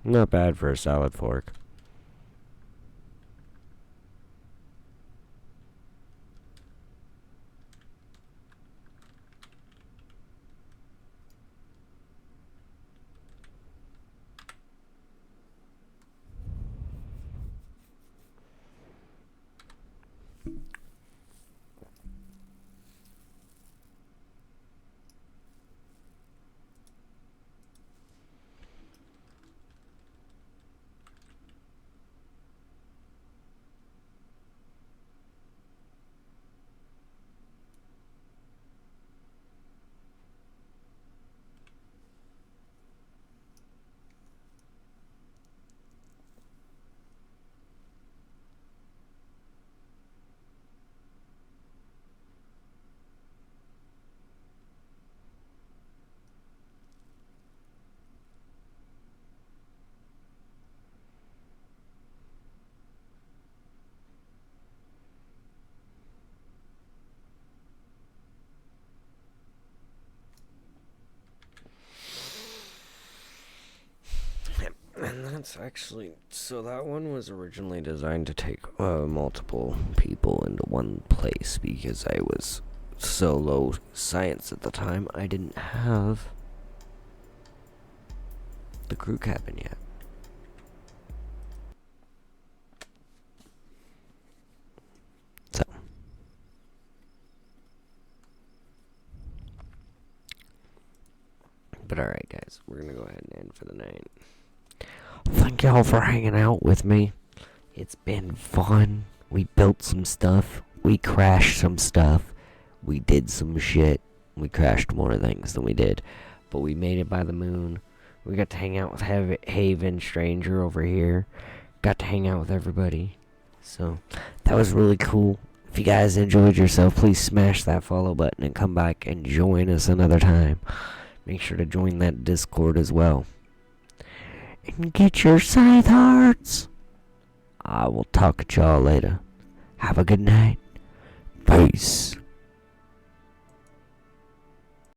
Not bad for a salad fork. And that's actually, so that one was originally designed to take multiple people into one place because I was so low science at the time, I didn't have the crew cabin yet. So, but alright guys, we're gonna go ahead and end for the night. Thank y'all for hanging out with me. It's been fun. We built some stuff. We crashed some stuff. We did some shit. We crashed more things than we did. But we made it by the moon. We got to hang out with Haven Stranger over here. Got to hang out with everybody. So, that was really cool. If you guys enjoyed yourself, please smash that follow button and come back and join us another time. Make sure to join that Discord as well. And get your scythe hearts. I will talk to y'all later. Have a good night. Peace.